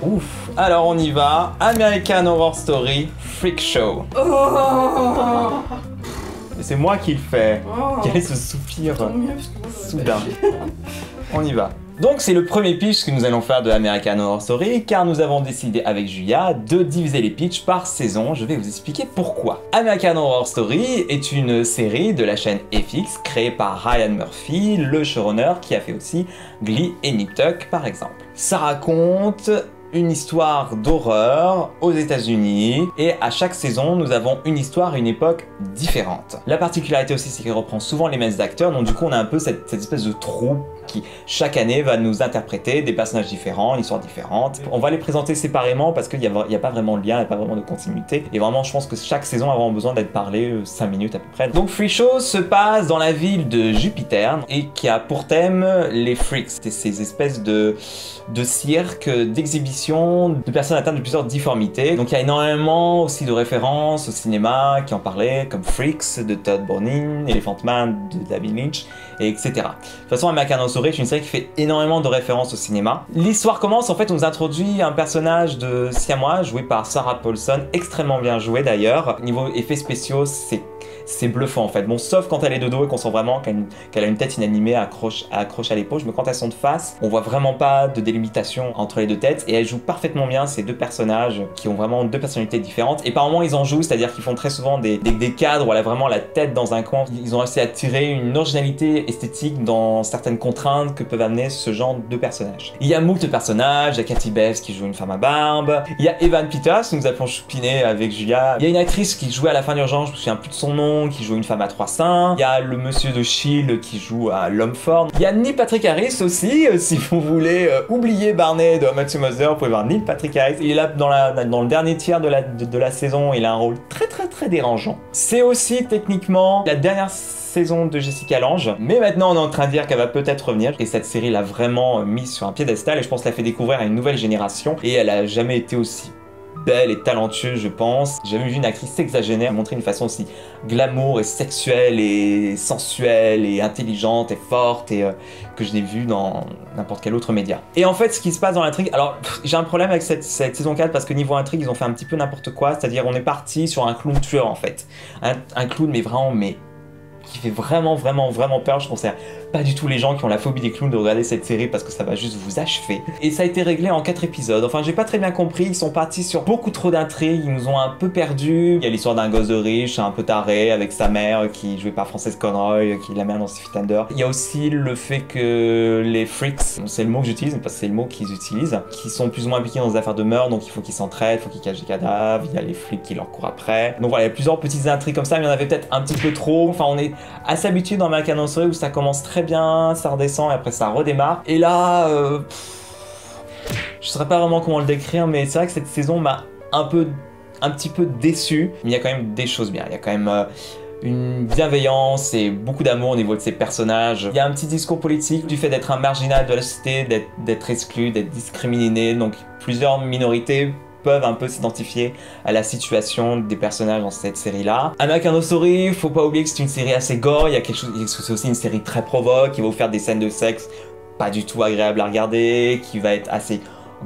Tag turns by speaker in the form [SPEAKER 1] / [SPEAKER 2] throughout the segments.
[SPEAKER 1] Ouf. Alors on y va. American Horror Story Freak Show.
[SPEAKER 2] Oh.
[SPEAKER 1] C'est moi qui le fais.
[SPEAKER 2] Oh.
[SPEAKER 1] Quel est ce soupir soudain.
[SPEAKER 2] Soudain.
[SPEAKER 1] On y va. Donc c'est le premier pitch que nous allons faire de American Horror Story, car nous avons décidé avec Julia de diviser les pitchs par saison. Je vais vous expliquer pourquoi. American Horror Story est une série de la chaîne FX créée par Ryan Murphy, le showrunner qui a fait aussi Glee et Nip Tuck par exemple. Ça raconte une histoire d'horreur aux États-Unis et à chaque saison nous avons une histoire et une époque différente. La particularité aussi c'est qu'elle reprend souvent les mêmes acteurs, donc du coup on a un peu cette espèce de troupe qui chaque année va nous interpréter des personnages différents, une histoire différente. On va les présenter séparément parce qu'il n'y a pas vraiment de lien, il n'y a pas vraiment de continuité. Et vraiment, je pense que chaque saison a vraiment besoin d'être parlé 5 minutes à peu près. Donc Freak Show se passe dans la ville de Jupiter et qui a pour thème les freaks. C'est ces espèces de cirque, d'exhibition, de personnes atteintes de plusieurs difformités. Donc il y a énormément aussi de références au cinéma qui en parlaient, comme Freaks de Todd Browning, Elephant Man de David Lynch, et etc. De toute façon, American Horror Story est une série qui fait énormément de références au cinéma. L'histoire commence, en fait, on nous introduit un personnage de siamois joué par Sarah Paulson, extrêmement bien joué d'ailleurs. Niveau effets spéciaux, c'est bluffant en fait. Bon, sauf quand elle est de dos et qu'on sent vraiment qu'elle a une tête inanimée accroche à l'épaule. Mais quand elles sont de face, on voit vraiment pas de délimitation entre les deux têtes et elle joue parfaitement bien ces deux personnages qui ont vraiment deux personnalités différentes. Et par moments, ils en jouent, c'est-à-dire qu'ils font très souvent des cadres où elle a vraiment la tête dans un coin. Ils ont réussi à tirer une originalité esthétique dans certaines contraintes que peuvent amener ce genre de personnages. Il y a moult personnages, il y a Kathy Bates qui joue une femme à barbe, il y a Evan Peters, nous appelons choupiné avec Julia. Il y a une actrice qui jouait à La Fin d'Urgence, je me souviens plus de son nom, qui joue une femme à 3 seins. Il y a le monsieur de Shield qui joue à l'homme fort. Il y a Neil Patrick Harris aussi, si vous voulez oublier Barney de How I Met Your Mother, vous pouvez voir Neil Patrick Harris. Il est là dans le dernier tiers de la saison, il a un rôle très dérangeant. C'est aussi techniquement la dernière saison de Jessica Lange, mais maintenant on est en train de dire qu'elle va peut-être revenir, et cette série l'a vraiment mise sur un piédestal, et je pense qu'elle l'a fait découvrir à une nouvelle génération, et elle a jamais été aussi belle et talentueuse, je pense. J'ai jamais vu une actrice sexagénaire montrer une façon aussi glamour et sexuelle et sensuelle et intelligente et forte et que je n'ai vu dans n'importe quel autre média. Et en fait, ce qui se passe dans l'intrigue, alors j'ai un problème avec cette saison 4 parce que niveau intrigue, ils ont fait un petit peu n'importe quoi, c'est-à-dire on est parti sur un clown tueur en fait. Un clown mais qui fait vraiment peur. Je conseille pas du tout les gens qui ont la phobie des clowns de regarder cette série parce que ça va juste vous achever. Et ça a été réglé en 4 épisodes. Enfin, j'ai pas très bien compris. Ils sont partis sur beaucoup trop d'intrigues. Ils nous ont un peu perdus. Il y a l'histoire d'un gosse de riche, un peu taré, avec sa mère qui est jouée par Frances Conroy, qui est la mère dans Six Feet Under. Il y a aussi le fait que les freaks, c'est le mot que j'utilise parce que c'est le mot qu'ils utilisent, qui sont plus ou moins impliqués dans des affaires de meurtre, donc il faut qu'ils s'entraident, il faut qu'ils cachent des cadavres. Il y a les flics qui leur courent après. Donc voilà, il y a plusieurs petites intrigues comme ça, mais il y en avait peut-être un petit peu trop. Enfin, on est assez habitué dans American Horror Story où ça commence très bien, ça redescend et après ça redémarre. Et là, je saurais pas vraiment comment le décrire, mais c'est vrai que cette saison m'a un petit peu déçu. Mais il y a quand même des choses bien. Il y a quand même une bienveillance et beaucoup d'amour au niveau de ces personnages. Il y a un petit discours politique du fait d'être un marginal de la société, d'être exclu, d'être discriminé. Donc plusieurs minorités peuvent un peu s'identifier à la situation des personnages dans cette série-là. American Horror Story, faut pas oublier que c'est une série assez gore, il y a quelque chose, c'est aussi une série très provoque, qui va vous faire des scènes de sexe pas du tout agréables à regarder, qui va être assez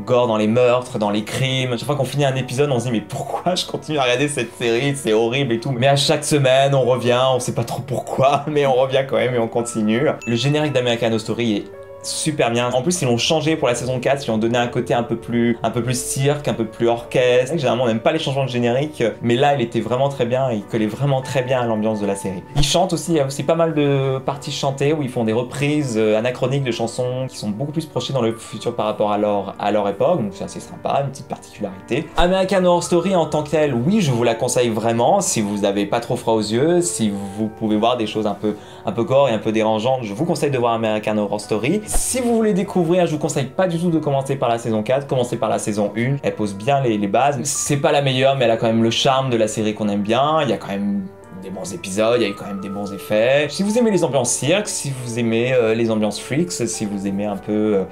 [SPEAKER 1] gore dans les meurtres, dans les crimes. Chaque fois qu'on finit un épisode, on se dit mais pourquoi je continue à regarder cette série, c'est horrible et tout. Mais à chaque semaine, on revient, on sait pas trop pourquoi, mais on revient quand même et on continue. Le générique d'American Horror Story est super bien. En plus, ils l'ont changé pour la saison 4, ils ont donné un côté un peu plus cirque, un peu plus orchestre. Généralement, on n'aime pas les changements de générique, mais là, il était vraiment très bien et il collait vraiment très bien à l'ambiance de la série. Ils chantent aussi, il y a aussi pas mal de parties chantées où ils font des reprises anachroniques de chansons qui sont beaucoup plus projetées dans le futur par rapport à leur époque, donc c'est assez sympa, une petite particularité. American Horror Story en tant que telle, oui, je vous la conseille vraiment, si vous n'avez pas trop froid aux yeux, si vous pouvez voir des choses un peu gore et un peu dérangeantes, je vous conseille de voir American Horror Story. Si vous voulez découvrir, je vous conseille pas du tout de commencer par la saison 4, commencez par la saison 1, elle pose bien les bases. C'est pas la meilleure, mais elle a quand même le charme de la série qu'on aime bien, il y a quand même des bons épisodes, il y a quand même des bons effets. Si vous aimez les ambiances cirque, si vous aimez les ambiances freaks, si vous aimez un peu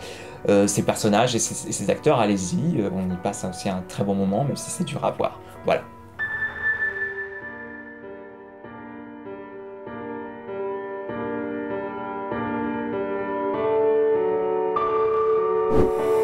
[SPEAKER 1] ces personnages et ces acteurs, allez-y, on y passe aussi un très bon moment, même si c'est dur à voir. Voilà.
[SPEAKER 2] Oh.